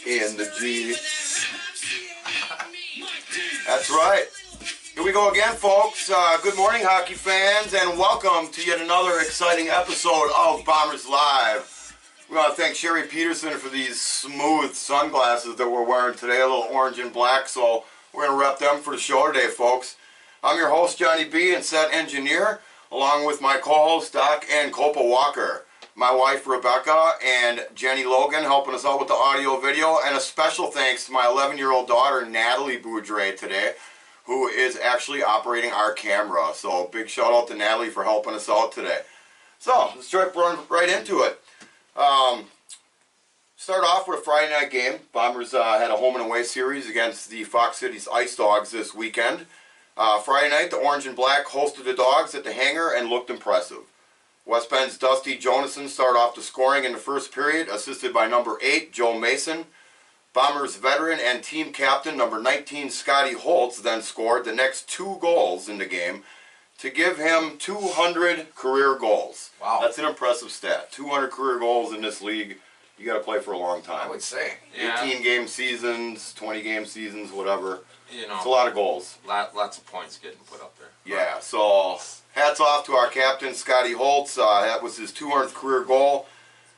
in the G. That's right. Here we go again, folks. Good morning, hockey fans, and welcome to yet another exciting episode of Bombers Live. We want to thank Sherry Peterson for these smooth sunglasses that we're wearing today, a little orange and black, so we're going to rep them for the show today, folks. I'm your host, Johnny B, and set engineer, along with my co-host, Doc and Copa Walker. My wife, Rebecca, and Jenny Logan helping us out with the audio video, and a special thanks to my 11-year-old daughter, Natalie Boudre, today, who is actually operating our camera. So big shout out to Natalie for helping us out today. So let's jump right into it. Start off with a Friday night game. Bombers had a home and away series against the Fox Cities Ice Dogs this weekend. Friday night, the Orange and Black hosted the Dogs at the hangar and looked impressive. West Bend's Dusty Jonason started off the scoring in the first period, assisted by number 8, Joe Mason. Bombers veteran and team captain number 19, Scotty Holtz, then scored the next 2 goals in the game to give him 200 career goals. Wow. That's an impressive stat. 200 career goals in this league. You got to play for a long time. I would say. 18-game seasons, 20-game seasons, whatever. You know, it's a lot of goals. Lots of points getting put up there. Yeah, so hats off to our captain, Scotty Holtz. That was his 200th career goal.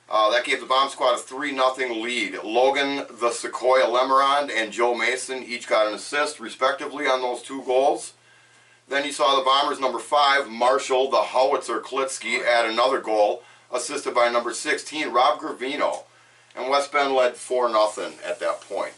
That gave the Bomb Squad a 3-0 lead. Logan, the Sequoia Lemerond, and Joe Mason each got an assist, respectively, on those 2 goals. Then you saw the Bombers' number 5, Marshall, the Howitzer Klitsky, add another goal, assisted by number 16, Rob Gravino. And West Bend led 4-0 at that point.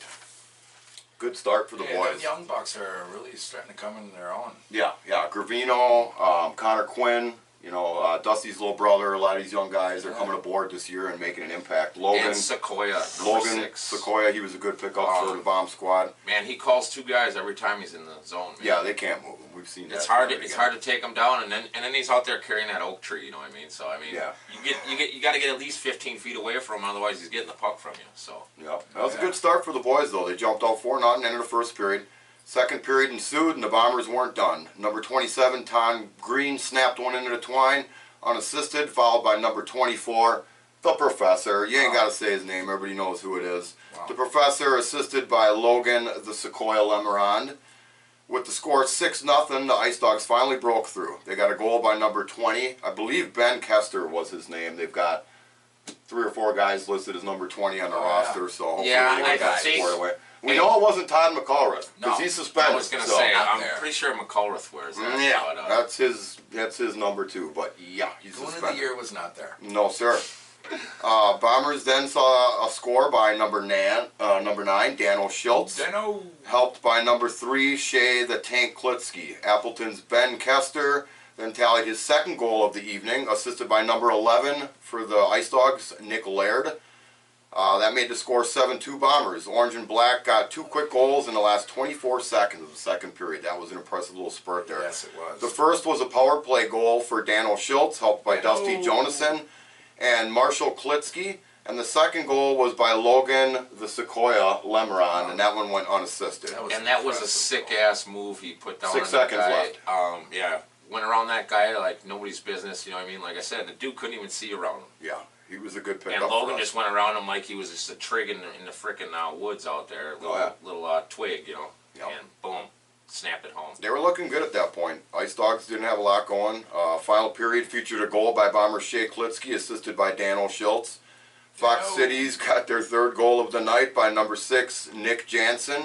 Good start for the boys. The Young Bucks are really starting to come into their own. Yeah. Gravino, Connor Quinn, Dusty's little brother. A lot of these young guys are coming aboard this year and making an impact. Logan And Sequoia, Sequoia, he was a good pickup for the Bomb Squad. Man, he calls 2 guys every time he's in the zone. Man. Yeah, they can't move him. We've seen that. It's hard to take him down, and then he's out there carrying that oak tree. You know what I mean? So I mean, yeah. you got to get at least 15 feet away from him, otherwise he's getting the puck from you. So yeah, that was a good start for the boys though. They jumped out 4-0 into the first period. Second period ensued, and the Bombers weren't done. Number 27, Tom Green, snapped one into the twine, unassisted, followed by number 24, the Professor. You ain't got to say his name. Everybody knows who it is. Wow. The Professor, assisted by Logan, the Sequoia Lemerond. With the score 6-0, the Ice Dogs finally broke through. They got a goal by number 20. I believe Ben Kester was his name. They've got 3 or 4 guys listed as number 20 on the roster, so hopefully they get that squared away. We know it wasn't Todd McCulrath, because he's suspended. I was going to say, I'm pretty sure McCulrath wears that. Yeah, but, that's his number 2, but yeah, he's suspended. Goon of the year was not there. No, sir. Bombers then saw a score by number 9, Dano Schultz. Helped by number 3, Shea the Tank Klitsky. Appleton's Ben Kester then tallied his second goal of the evening, assisted by number 11 for the Ice Dogs, Nick Laird. That made the score 7-2 Bombers. Orange and Black got 2 quick goals in the last 24 seconds of the second period. That was an impressive little spurt there. Yes, it was. The first was a power play goal for Dano Schultz, helped by Dusty Jonason and Marshall Klitsky. And the second goal was by Logan, the Sequoia Lemerond, and that one went unassisted. That was a sick-ass move he put down 6 on that seconds guy. left. Yeah, went around that guy like nobody's business, you know what I mean? Like I said, the dude couldn't even see around him. Yeah, he was a good pickup. And Logan just went around him like he was just a trig in the frickin' woods out there, little twig, and boom, snapped it home. They were looking good at that point. Ice Dogs didn't have a lot going. Final period featured a goal by Bomber Shea Klitsky, assisted by Dano Schultz. Fox Cities got their 3rd goal of the night by number 6, Nick Jansen.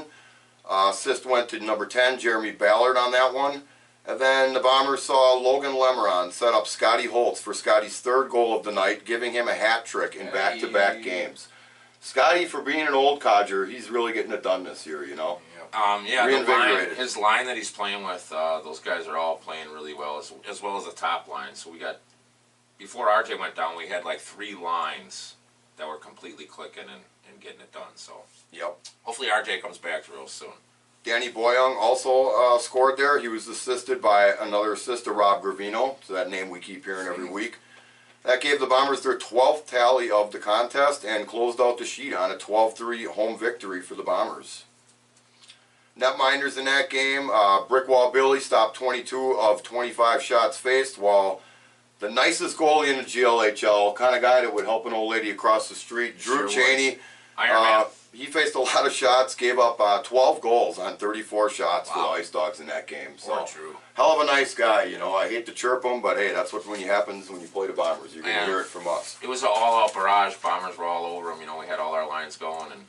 Assist went to number 10, Jeremy Ballard on that one. And then the Bombers saw Logan Lemerond set up Scotty Holtz for Scotty's 3rd goal of the night, giving him a hat trick in back-to-back games. Scotty, for being an old codger, he's really getting it done this year, Reinvigorated. His line that he's playing with, those guys are all playing really well, as well as the top line. So we got, before RJ went down, we had like 3 lines that were completely clicking and getting it done. So hopefully RJ comes back real soon. Danny Boyoung also scored there. He was assisted by another assist to Rob Gravino, so that name we keep hearing every week. That gave the Bombers their 12th tally of the contest and closed out the sheet on a 12-3 home victory for the Bombers. Netminders in that game, Brickwall Billy stopped 22 of 25 shots faced, while the nicest goalie in the GLHL, kind of guy that would help an old lady across the street, Drew Cheney, he faced a lot of shots, gave up 12 goals on 34 shots for the Wow. Ice Dogs in that game. So, Poor Drew. hell of a nice guy, you know. I hate to chirp him, but hey, that's what when happens when you play the Bombers. You're going to Yeah. hear it from us. It was an all-out barrage. Bombers were all over them. You know, we had all our lines going, and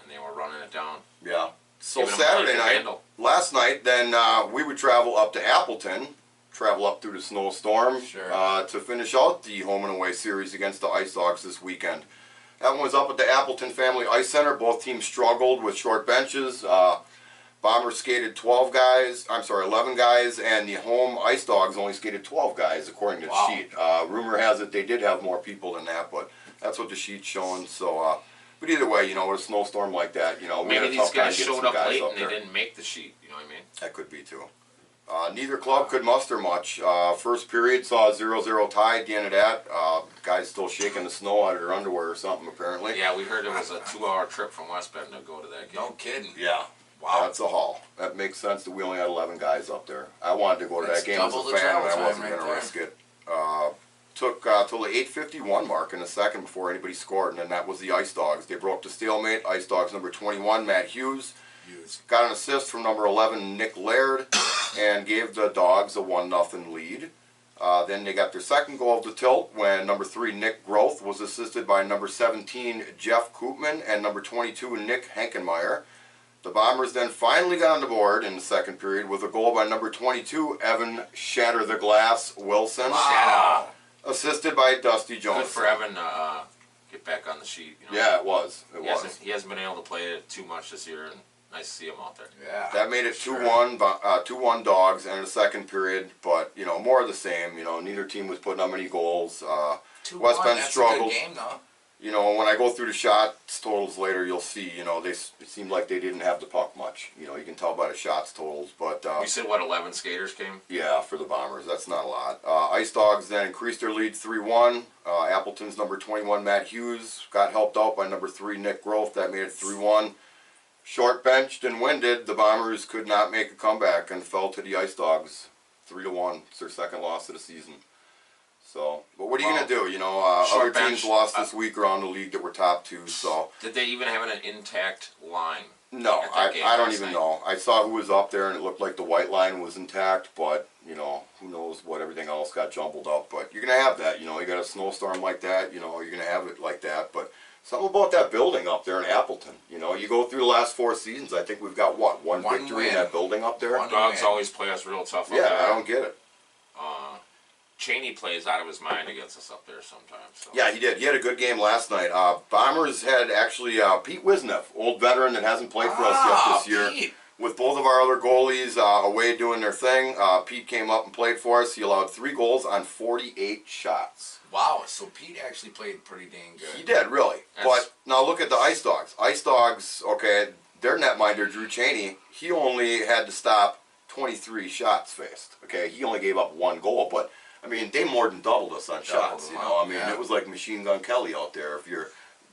they were running it down. Yeah. So Giving 'em Saturday a night, handle. last night, then we would travel up to Appleton, travel up through the snowstorm Sure. to finish out the home and away series against the Ice Dogs this weekend. That one was up at the Appleton Family Ice Center. Both teams struggled with short benches. Bombers skated 11 guys, and the home Ice Dogs only skated 12 guys, according to the Wow. sheet. Rumor has it they did have more people than that, but that's what the sheet's showing. So, but either way, you know, with a snowstorm like that, you know, we had Maybe a these tough time guys getting showed some up guys late up and they there. didn't make the sheet. You know what I mean? That could be too. Neither club could muster much. First period saw a 0-0 tie at the end of that. Guys still shaking the snow out of their underwear or something, apparently. Yeah, we heard it was a 2-hour trip from West Bend to go to that game. No kidding. Yeah. Wow. That's a haul. That makes sense that we only had 11 guys up there. I wanted to go to That's that game as a double the fan, and travel I time wasn't right going to there. risk it. Took till the 8:51 mark in the second before anybody scored, and then that was the Ice Dogs. They broke the stalemate. Ice Dogs number 21, Matt Hughes, Hughes. got an assist from number 11, Nick Laird, and gave the Dogs a 1-0 lead. Then they got their second goal of the tilt when number 3, Nick Groth, was assisted by number 17, Jeff Koopman, and number 22, Nick Hankenmeyer. The Bombers then finally got on the board in the second period with a goal by number 22, Evan Shatter the Glass Wilson, Wow. assisted by Dusty Jones. Good for Evan to get back on the sheet. You know? Yeah, it was. It was. He hasn't been able to play it too much this year, and nice to see him out there. Yeah. That made it Sure. 2-1 Dogs in the second period, but you know, more of the same. You know, neither team was putting up any goals. 2-1, West Bend that's struggled. a good game, though. You know, when I go through the shots totals later, you'll see. You know, it seemed like they didn't have the puck much. You know, you can tell by the shots totals, but We said, what, 11 skaters came? yeah, for the Bombers, that's not a lot. Ice Dogs then increased their lead 3-1. Appleton's number 21, Matt Hughes, got helped out by number 3, Nick Groth. That made it 3-1. Short benched and winded, the Bombers could not make a comeback and fell to the Ice Dogs 3-1. It's their second loss of the season. So, but what are you Well, going to do? You know, other short teams bench, lost this week around the league that were top 2, so. Did they even have an intact line? No, At that game I don't last even night. know. I saw who was up there, and it looked like the white line was intact, but, you know, who knows what everything else got jumbled up. But you're going to have that, you know, you got a snowstorm like that, you know, you're going to have it like that. But something about that building up there in Appleton, you know, you go through the last 4 seasons, I think we've got, what, one One victory in win. that building up there? One Dogs win. always play us real tough up Yeah, there. I don't get it. Cheney plays out of his mind against us up there sometimes. So. Yeah, he did. He had a good game last night. Bombers had actually Pete Wisneff, old veteran that hasn't played for us yet this year. Pete. With both of our other goalies away doing their thing, Pete came up and played for us. He allowed 3 goals on 48 shots. Wow, so Pete actually played pretty dang good. He did, really. That's- But now look at the Ice Dogs. Ice Dogs, okay, their netminder, Drew Cheney, he only had to stop 23 shots faced. Okay, he only gave up 1 goal, but I mean, they more than doubled us on shots. them You know, up, I mean, yeah. it was like Machine Gun Kelly out there. If you're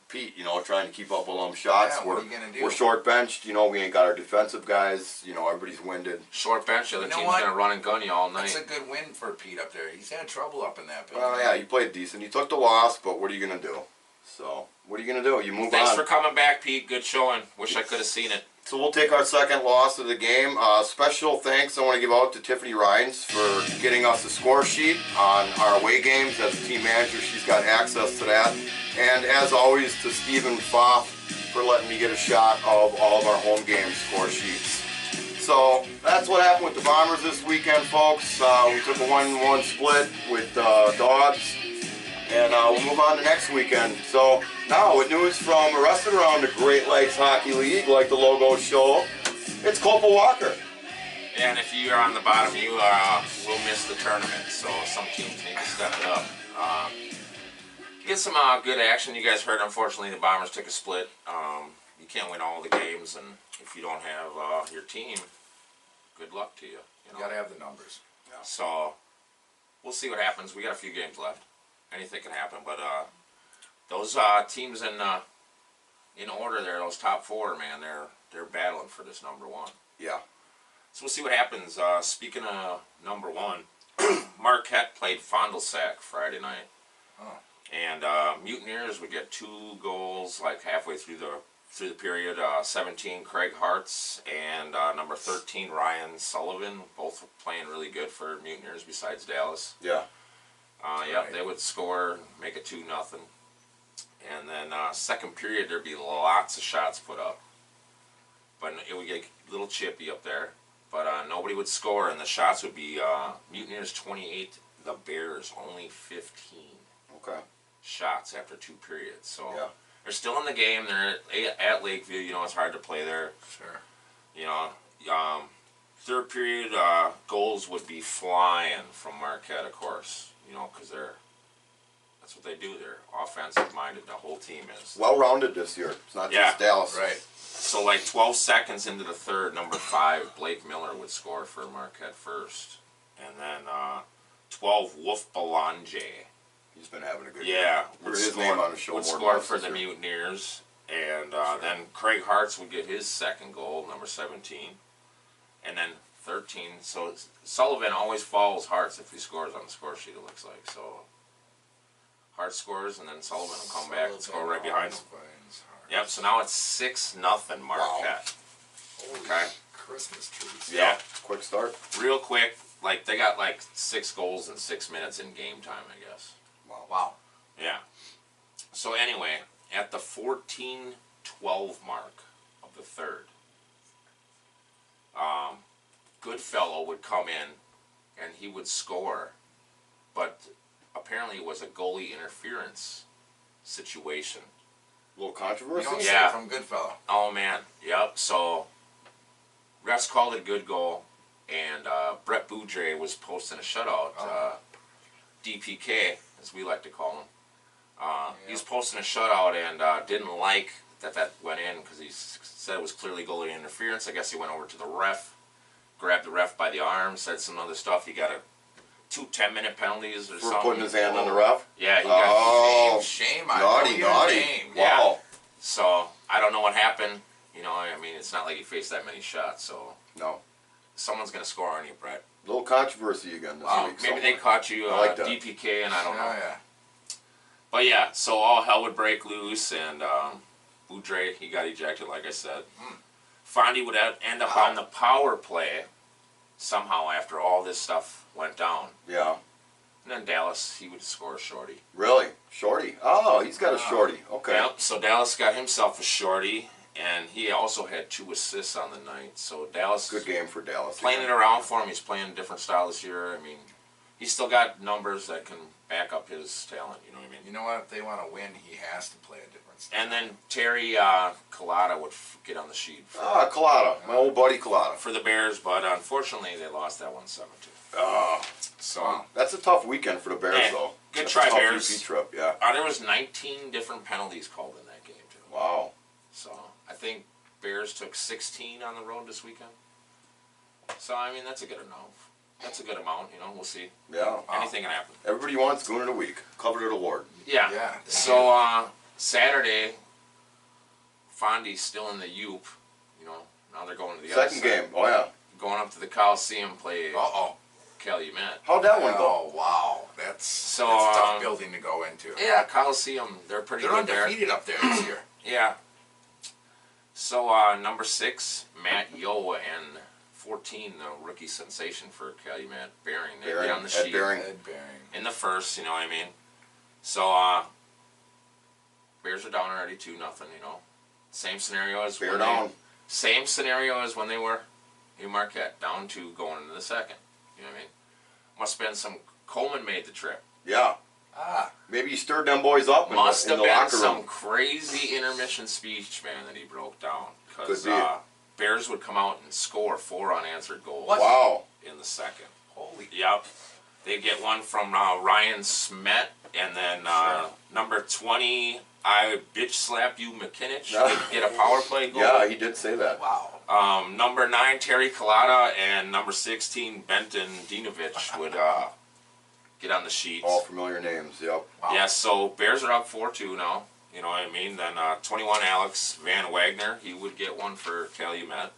Pete, you know, trying to keep up with them shots, Yeah, what are you gonna do? we're short benched. You know, we ain't got our defensive guys. You know, everybody's winded. Short bench, the other You know team's what? going to run and gun you all night. That's a good win for Pete up there. He's had trouble up in that building. Well, yeah, he played decent. He took the loss, but what are you gonna do? So, what are you gonna do? You move Thanks on. for coming back, Pete. Good showing. Wish I could have seen it. So we'll take our second loss of the game. Special thanks I want to give out to Tiffany Rhines for getting us a score sheet on our away games. As a team manager, she's got access to that. And as always, to Stephen Foff for letting me get a shot of all of our home game score sheets. So that's what happened with the Bombers this weekend, folks. We took a 1-1 split with Dogs. And we'll move on to next weekend. So now, with news from Arrested around the Great Lakes Hockey League, like the logo show, it's Copel Walker. And if you are on the bottom, you will miss the tournament. So some teams need to step it up. Get some good action. You guys heard, unfortunately, the Bombers took a split. You can't win all the games, and if you don't have your team, good luck to you. You know? You gotta have the numbers. So we'll see what happens. We got a few games left. Anything can happen, but those teams in order there, those top 4, man, they're battling for this number 1. Yeah. So we'll see what happens. Speaking of number 1, Marquette played Fond du Lac Friday night. Oh. And Mutineers would get 2 goals like halfway through the through the period. 17, Craig Hartz, and number 13, Ryan Sullivan, both playing really good for Mutineers besides Dallas. Yeah. Yeah, they would score, make it 2-0. And then second period, there'd be lots of shots put up. But it would get a little chippy up there. But nobody would score, and the shots would be Mutineers 28, the Bears only 15 Okay. shots after 2 periods. So Yeah. they're still in the game. They're at Lakeview. You know, it's hard to play there. Sure. You know, third period goals would be flying from Marquette, of course. You know, because that's what they do. They're offensive minded. The whole team is. Well rounded this year. It's not just Dallas. Right. So like 12 seconds into the third, number 5, Blake Miller would score for Marquette first. And then 12, Wolf Belanger. He's been having a good Yeah. year. Heard his name on the show. Would more than score once for this the year. Mutineers. And then Craig Hartz would get his second goal, number 17. And then 13. So Sullivan always follows Hartz if he scores on the score sheet, it looks like. So Hartz scores, and then Sullivan will come back and score right behind him. Yep, so now it's 6-0 Marquette. Holy Okay. Christmas trees. Yeah. Quick start. Real quick, like they got like 6 goals in 6 minutes in game time, I guess. Wow. Yeah. So anyway, at the 14-12 mark of the third, Goodfellow would come in and he would score, but apparently it was a goalie interference situation. A little You controversy. don't Yeah. say from Goodfellow. Oh man, yep. So refs called it a good goal, and Brett Boudreau was posting a shutout. DPK, as we like to call him. He was posting a shutout and didn't like that went in because he said it was clearly goalie interference. I guess he went over to the ref, grabbed the ref by the arm, said some other stuff. He got 2 10-minute penalties or For something. putting his hand on the ref. Yeah, he got. Oh, Shame. naughty. Yeah. Wow. So I don't know what happened. You know, I mean, it's not like he faced that many shots. So No. someone's gonna score on you, Brett. Little controversy again this Wow, week. maybe they caught you I like that. DPK, and I don't know. Oh, yeah. But yeah, so all hell would break loose, and Boudreau, he got ejected, like I said. Fondy would end up on the power play somehow after all this stuff went down. Yeah. And then Dallas, he would score a shorty. Really? Shorty? Oh, he's got a shorty. Okay. Yep, so Dallas got himself a shorty, and he also had 2 assists on the night. So Dallas Good game for Dallas. playing it again. around for him. He's playing a different style this year. I mean, he's still got numbers that can back up his talent. You know what I mean? You know what? If they want to win, he has to play a different style. And then Terry Collada would get on the sheet Collada. My old buddy Collada. for the Bears, but unfortunately they lost that one 7-2. So That's a tough weekend for the Bears, Hey, though. good That's try, a tough Bears. UP trip, yeah. there was 19 different penalties called in that game too. Wow. So I think Bears took 16 on the road this weekend. So I mean that's a good amount. That's a good amount. You know, we'll see. Yeah. Anything can happen. Everybody wants Gooner of the Week. Covered to the Lord. Yeah. Yeah. So Saturday, Fondy's still in the Yoop. You know, now they're going to the other Second side. game. Oh, yeah. Going up to the Coliseum, play Uh-oh. Calumet. How'd that one go? Oh, wow. That's So, a tough building to go into. Yeah, Coliseum, they're pretty They're good there. undefeated up there this year. Yeah. So number 6, Matt Yo, and 14, the rookie sensation for Calumet, Bering. They get on the Ed sheet Bering. Ed Bering. in the first. You know what I mean? So Bears are down already 2-0. You know, same scenario as Bear when down. Same scenario as when they were in Marquette, down 2 going into the second. You know what I mean? Must have been some. Coleman made the trip. Yeah. Ah. Maybe he stirred them boys up Must in have the been locker some room. crazy intermission speech, man, that he broke down. Because Could be. Bears would come out and score 4 unanswered goals Wow. in the second. Holy. Yep. They get one from Ryan Smet, and then number 20, I bitch slap you, McKinich. They get a power play goal. Yeah, he did say that. Wow. Number 9, Terry Collada, and number 16, Benton Dinovich would get on the sheet. All familiar names, yep. Wow. Yeah, so Bears are up 4-2 now. You know what I mean? Then 21, Alex Van Wagner. He would get one for Calumet.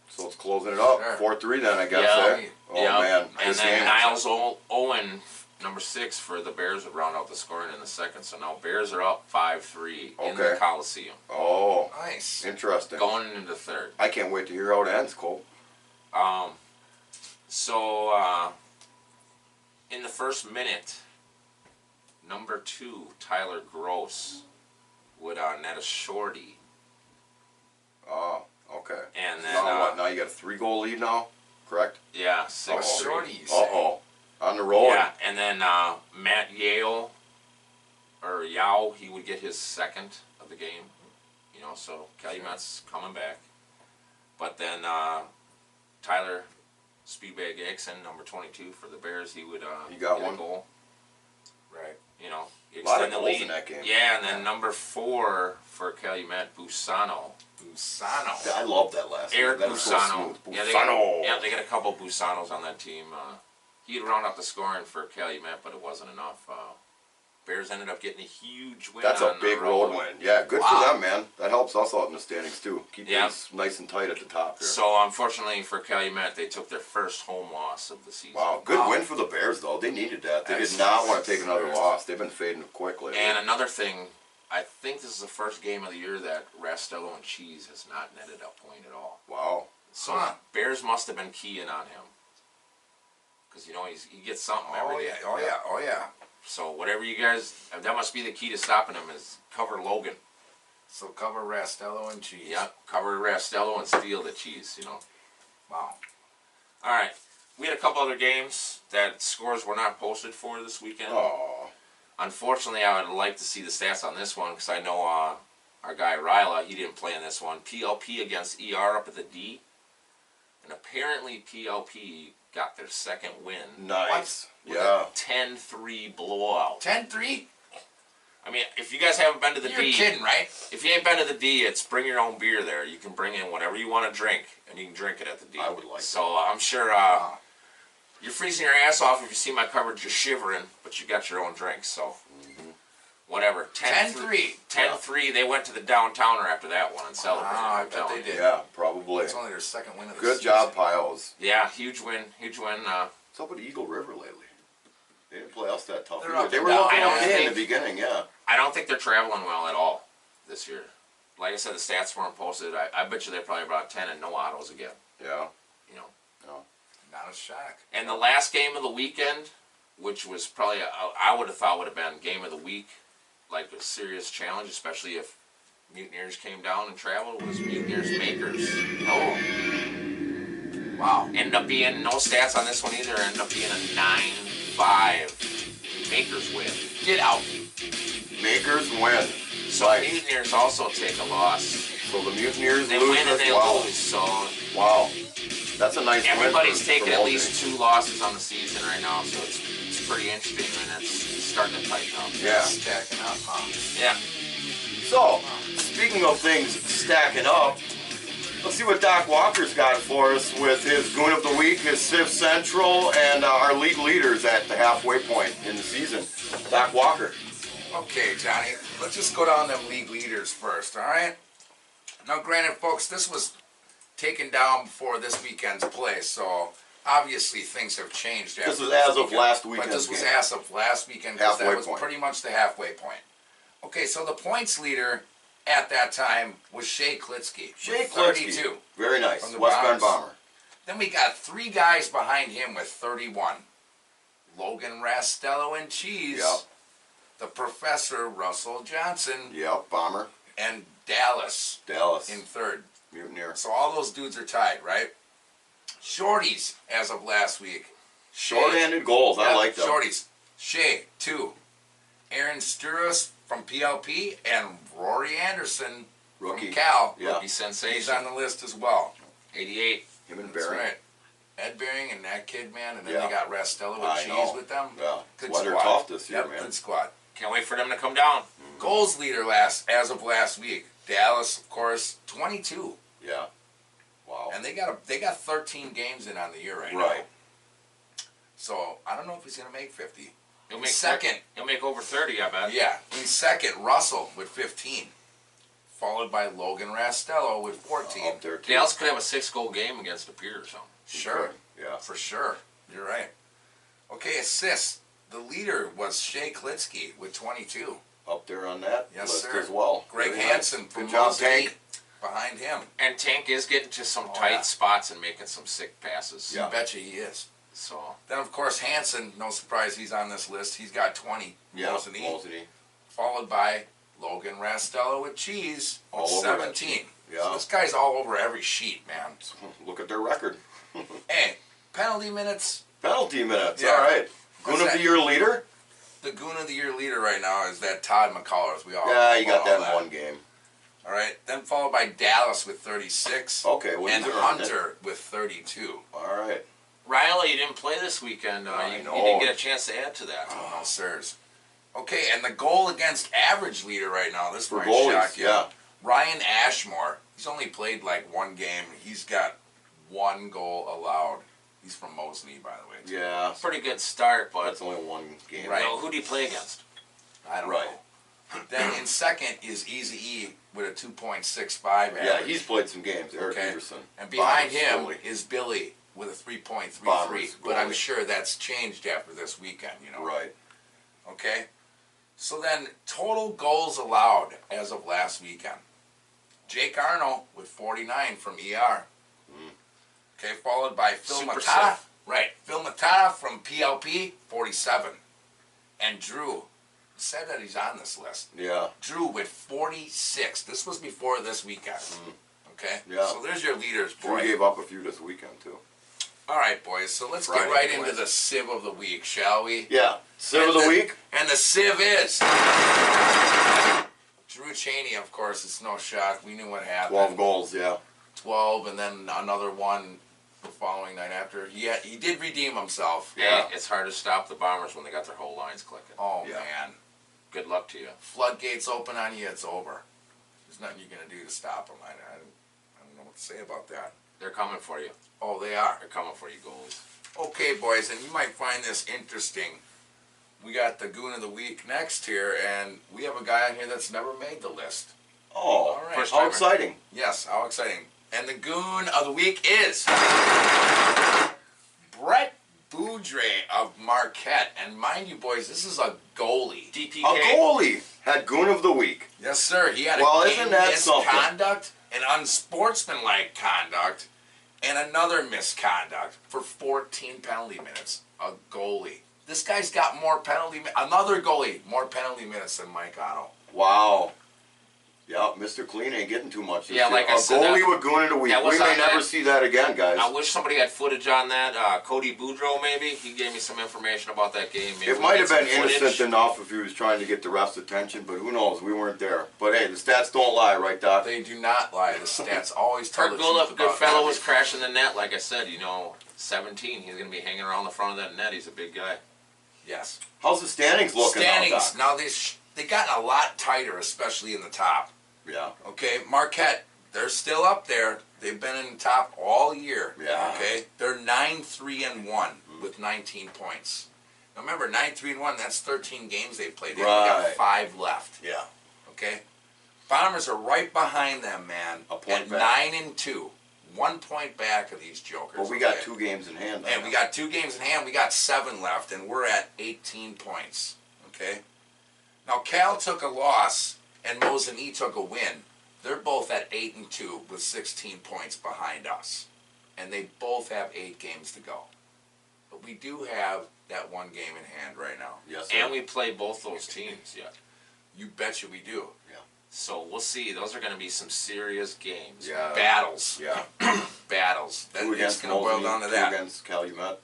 So it's closing it up. Sure. 4-3 then, I guess. Yeah. Eh? Oh, Yeah. man. And This then game. Niles Owen number 6 for the Bears would round out the scoring in the second. So now Bears are up 5-3 in the Okay. Coliseum. Oh, Nice. interesting. Going into the third. I can't wait to hear how it ends, Cole. So in the first minute, number 2, Tyler Gross, would net a shorty. Oh, okay. And then, now what? Now you got a 3-goal lead now, correct? Yeah, 6 shorties. Uh-oh. On the roll. Yeah, and then Matt Yao, he would get his second of the game. You know, so Calumet's coming back. But then Tyler Speedbag Exon, number 22 for the Bears, he would He got get one. a goal. Right. You know, A lot of extend the goals lead. in that game. Yeah, and then number 4 for Calumet, Busano. Busano. I love that last Eric name. That is so Busano. smooth. Yeah, Busano. they got a couple Busanos on that team. He'd round up the scoring for Calumet, but it wasn't enough. Bears ended up getting a huge win. That's a on the big road win. Yeah, good Wow. for them, man. That helps us out in the standings, too. Keep Yeah. things nice and tight at the top here. So, unfortunately for Calumet, they took their first home loss of the season. Wow, good Wow. win for the Bears, though. They needed that. They did That's- not want to take another Bears. loss. They've been fading quick lately. And another thing, I think this is the first game of the year that Rastello and Cheese has not netted a point at all. Wow. So, Huh. Bears must have been keying on him. Because, you know, he gets something Oh every yeah. day. Oh yeah. Oh yeah. So, whatever you guys, that must be the key to stopping him is cover Logan. So cover Rastello and cheese. Yep, cover Rastello and steal the Cheese, you know. Wow. All right. We had a couple other games that scores were not posted for this weekend. Oh. Unfortunately, I would like to see the stats on this one because I know our guy Ryla, he didn't play in this one. PLP against ER up at the D. And apparently PLP got their second win. Nice. With Yeah. a 10-3 blowout. 10-3? I mean, if you guys haven't been to the You're D, kidding, right? if you ain't been to the D, it's bring your own beer there. You can bring in whatever you want to drink, and you can drink it at the D. I would like So I'm sure you're freezing your ass off if you see my coverage. You're shivering, but you got your own drinks. So whatever. 10-3. 10-3. They went to the downtowner after that one and celebrated. I I'm bet telling they you. did. Yeah, probably. It's only their second win of the Good season. job, Pios. Yeah, huge win. Huge win. What's up with Eagle River lately? They didn't play us that tough. They're either. up They and were down. looking I don't okay in think- the beginning, yeah. I don't think they're traveling well at all this year. Like I said, the stats weren't posted. I bet you they're probably about 10 and no autos again. Yeah. You know. Not a shock. And the last game of the weekend, which was probably, I would have thought would have been game of the week, like a serious challenge, especially if Mutineers came down and traveled, was Mutineers Makers. Oh. Wow. Ended up being, no stats on this one either, ended up being a 9-5 Makers win. Get out. Makers win. So Nice. Mutineers also take a loss. So the Mutineers They lose win and this. they Wow. lose, so Wow. That's a nice win. everybody's for taking at Walter. least 2 losses on the season right now, so it's pretty interesting, and it's starting to tighten up. Yeah. Stacking up, huh? Yeah. So, speaking of things stacking up, let's see what Doc Walker's got for us with his Goon of the Week, his Civ Central, and our league leaders at the halfway point in the season. Doc Walker. Okay, Johnny, let's just go down them league leaders first, all right? Now, granted, folks, this was taken down before this weekend's play, so obviously things have changed. This after was this as of weekend. last But weekend's this was game. as of last weekend, because Halfway that was point. pretty much the halfway point. Okay, so the points leader at that time was Shea Klitsky. Shea with Klitsky. 32. Very nice. From the West Bend Bombers. Bomber. Then we got 3 guys behind him with 31. Logan Rastello and Cheese. Yep. The Professor Russell Johnson. Yep, Bomber. And Dallas Dallas. in third. Mutineer. So all those dudes are tied, right? Shorties, as of last week. Short-handed goals. I Yep, like them. Shorties. Shea, 2. Aaron Sturas from PLP and Rory Anderson Rookie. from Cal. Yeah. Rookie He's sensation. on the list as well. 88. Him and That's Barry. right. Ed Bering and that kid, man. And then Yeah. they got Rastello with I Cheese know. with them. Yeah. Good Well, they're squad. tough this year, Yep, man. good squad. Can't wait for them to come down. Goals leader as of last week. Dallas, of course, 22. Yeah. Wow. And they got 13 games in on the year right now. Right. So I don't know if he's gonna make 50. He'll make Second. He'll make over 30, I bet. Yeah. In second, Russell with 15. Followed by Logan Rastello with 14. Up there, too. Dallas could have a 6-goal game against a Pier or something. Sure. Yeah. For sure. You're right. Okay, assists. the leader was Shea Klitsky with 22. Up there on that Yes, list sir. as well. Greg Very Hansen nice. from Good job, Mozambique Tank. behind him. And Tank is getting to some Oh, tight yeah. spots and making some sick passes. Yeah. You betcha he is. So Then, of course, Hansen, no surprise he's on this list. He's got 20. Yeah, Mozambique. Mosany. Followed by Logan Rastello with cheese with All over that 17. sheet. So Yeah. this guy's all over every sheet, man. Look at their record. Hey, penalty minutes. Penalty minutes. Yeah. All right. Goon of that? the Year leader? The Goon of the Year leader right now is that Todd McCullers. We all Yeah, you know got that all in one game. All right. Then followed by Dallas with 36. Okay, well, and he's earned it. Hunter with 32. All right. Riley, you didn't play this weekend. I You know. didn't get a chance to add to that. Oh, no, sirs. Okay, and the goal against average leader right now. This For might goalies, shock you. yeah. Ryan Ashmore. He's only played like one game. He's got one goal allowed. He's from Moseley, by the way. too. Yeah. Pretty good start, but That's only one game. Right. who do you play against? I don't Right. know. Then in second is Easy E with a 2.65 average. Yeah, he's played some games. Eric Okay. Peterson. And behind Bombers him goalie. is Billy with a 3.33. Bombers But I'm goalie. sure that's changed after this weekend, you know. Right. Okay? So then, total goals allowed as of last weekend. Jake Arno with 49 from ER. Okay, followed by Phil Super Matata. safe. Right, Phil Matata from PLP, 47. And Drew, said that he's on this list. Yeah. Drew with 46. This was before this weekend. Okay? Yeah. So there's your leaders, Drew boy. gave up a few this weekend, too. All right, boys. So let's Friday get right anyways. into the sieve of the week, shall we? Yeah. Sieve of the week? And the sieve is Drew Cheney, of course. It's no shock. We knew what happened. 12 goals, yeah. 12, and then another one the following night after. He did redeem himself. Yeah. Hey, it's hard to stop the Bombers when they got their whole lines clicking. Oh, Yeah. man. Good luck to you. Floodgates open on you, it's over. There's nothing you're going to do to stop them. I don't know what to say about that. They're coming for you. Oh, they are. They're coming for you, goalies. Okay, boys, and you might find this interesting. We got the Goon of the Week next here, and we have a guy on here that's never made the list. Oh, All right. First how timer. exciting. Yes, how exciting. And the Goon of the Week is Brett Boudre of Marquette. And mind you, boys, this is a goalie. DPK. A goalie had Goon of the Week. Yes, sir. He had Well, a isn't game that something? misconduct, an unsportsmanlike conduct, and another misconduct for 14 penalty minutes. A goalie. This guy's got more another goalie, more penalty minutes than Mike Otto. Wow. Yeah, Mr. Clean ain't getting too much this Yeah, year. like I a said, goalie that- with Goon of the Week. that was We may on never that- see that again, guys. I wish somebody had footage on that. Cody Boudreau, maybe. He gave me some information about that game. Maybe It we might get have some been innocent footage. enough if he was trying to get the ref's attention, but who knows? We weren't there. But hey, the stats don't lie, right, Doc? They do not lie. The stats always tell Our the truth about good fellow was that. crashing the net. Like I said, 17. He's going to be hanging around the front of that net. He's a big guy. Yes. How's the standings looking now, Standings. Doc? Now they gotten a lot tighter, especially in the top. Yeah. Okay, Marquette, they're still up there. They've been in the top all year. Yeah. Okay, they're 9-3-1 with 19 points. Now remember, 9-3-1. That's 13 games they've played. They've only got Right. 5 left. Yeah. Okay, Bombers are right behind them, man. A point at back. 9-2, 1 point back of these jokers. But we got okay? 2 games in hand. And we got 2 games in hand. We got 7 left, and we're at 18 points. Okay. Now Cal took a loss, and Mozambique took a win. They're both at 8-2 with 16 points behind us, and they both have 8 games to go. But we do have that 1 game in hand right now. Yes, sir. And we play both those teams yet. You betcha we do. So we'll see. Those are going to be some serious games. Yeah. Battles, Yeah. battles. That 2 it's against going to boil Moseley, down to 2 that. against Calumet.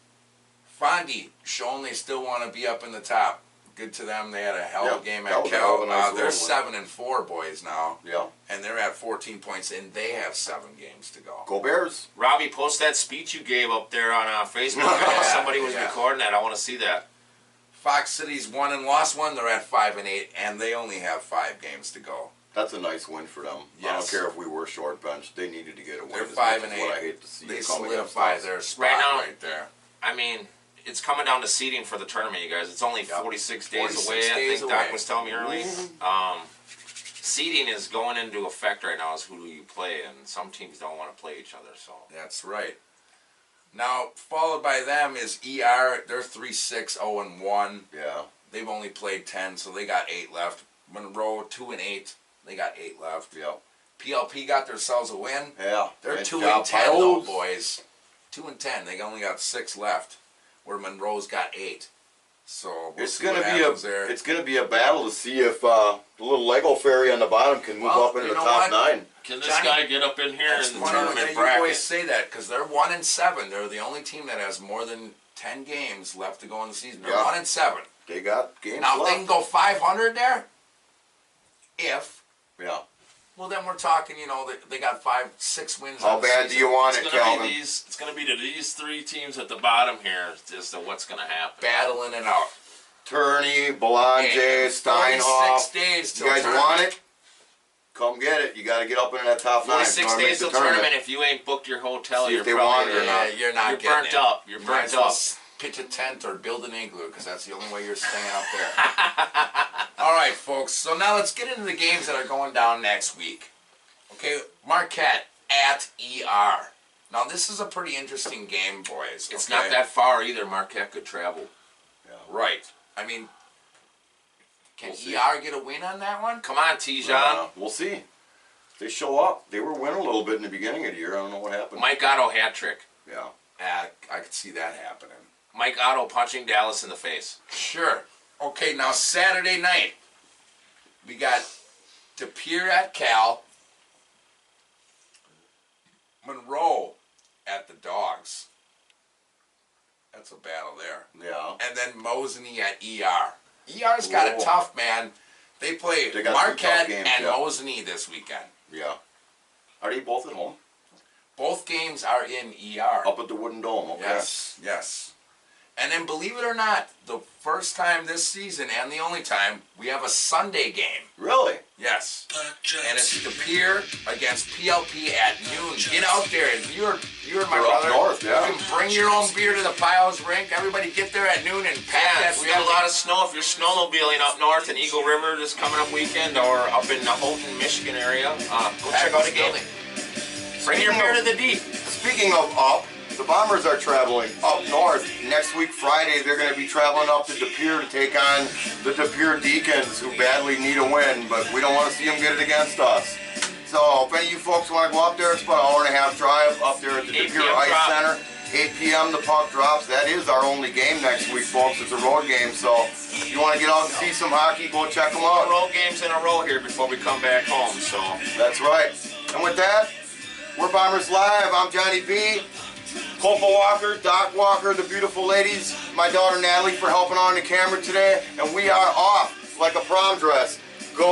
Fondy showing they still want to be up in the top. Good to them. They had a hell of a Yeah, game that at was a hell of Cal. a nice They're road 7-4 boys now, Yeah. and they're at 14 points, and they have 7 games to go. Go Bears. Robbie, post that speech you gave up there on Facebook. Yeah, Somebody was yeah. recording that. I want to see that. Fox City's won and lost 1. They're at 5-8, and they only have 5 games to go. That's a nice win for them. I don't Yes. care if we were short bench. They needed to get a win. They're as much 5-8. as what I hate to see They it come against solidify us. their spot Right now- right there. I mean, it's coming down to seeding for the tournament, you guys. It's only Yep. 46 days 46 away. I days think Doc away. was telling me early. Seeding is going into effect right now. Is who do you play, and some teams don't want to play each other. So That's right. Now, followed by them is ER. They're 3-6-0-1. Yeah. They've only played 10, so they got 8 left. Monroe 2-8. They got 8 left. Yeah. PLP got themselves a win. Yeah. They're Nice 2-10 job, though, Pios. boys. 2-10. They only got 6 left, where Monroe's got 8. So we'll It's see gonna what be happens there. it's gonna be a battle to see if the little Lego fairy on the bottom can move Well, up into you the know top what? 9. Can this Johnny, guy get up in here That's in the funny that tournament you bracket? always say that because they're 1-7. They're the only team that has more than 10 games left to go in the season. They're Yeah. 1-7. They got games Now if left. they can go 500 there, Yeah. well then we're talking. You know they got 5-6 wins. How on the bad do season. you want it, It's gonna Calvin? be these. It's gonna be to these 3 teams at the bottom here as to what's gonna happen. Battling it out. Turney, Belanger, Hey, Steinhoff. 46 days You till guys tournament. want it? Come get it. You got to get up into that top 9. 46 Wanna make days the till tournament. If you ain't booked your hotel, See if you're they probably want it or Yeah, not. you're not You're getting burnt it. up. You're You burnt might as well up. pitch a tent or build an igloo because that's the only way you're staying up there. All right, folks. So now let's get into the games that are going down next week. Okay, Marquette at ER. Now this is a pretty interesting game, boys. It's okay? not that far either. Marquette could travel. Right. I mean, can We'll see. ER get a win on that one? Come on, Tijan. We'll see. If they show up. They were winning a little bit in the beginning of the year. I don't know what happened. Mike Otto hat trick. Yeah. I could see that happening. Mike Otto punching Dallas in the face. Sure. Okay, now Saturday night, we got De Pere at Cal, Monroe at the Dogs. That's a battle there. Yeah. And then Mosinee at ER. ER's got it Whoa. tough, man. They play They got some tough Marquette games, and yeah. Mosinee this weekend. Yeah. Are they both at home? Both games are in ER. Up at the Wooden Dome. Okay. Yes, yes. And then believe it or not, the first time this season and the only time, we have a Sunday game. Really? Yes. And it's De Pere against PLP at noon. Get out there. If you're my You're up brother, north, yeah. you can bring your own beer to the Pios rink. Everybody get there at noon and pack Yeah, that we got a beer. lot of snow. If you're snowmobiling up north in Eagle River this coming up weekend, or up in the Houghton, Michigan area, go check out a game. Bring your beer to the deep. Speaking of up, the Bombers are traveling up north. Next week, Friday, they're going to be traveling up to De Pere to take on the De Pere Deacons, who badly need a win, but we don't want to see them get it against us. So if any of you folks want to go up there, it's about an hour-and-a-half drive up there at the De 8 Pere p.m. Ice drop. Center. 8 p.m. the puck drops. That is our only game next week, folks. It's a road game, so if you want to get out and see some hockey, go check them out. Road games in a row here before we come back home. So That's right. And with that, we're Bombers Live. I'm Johnny B. Copel Walker, Doc Walker, the beautiful ladies, my daughter Natalie for helping on the camera today, and we are off like a prom dress. Go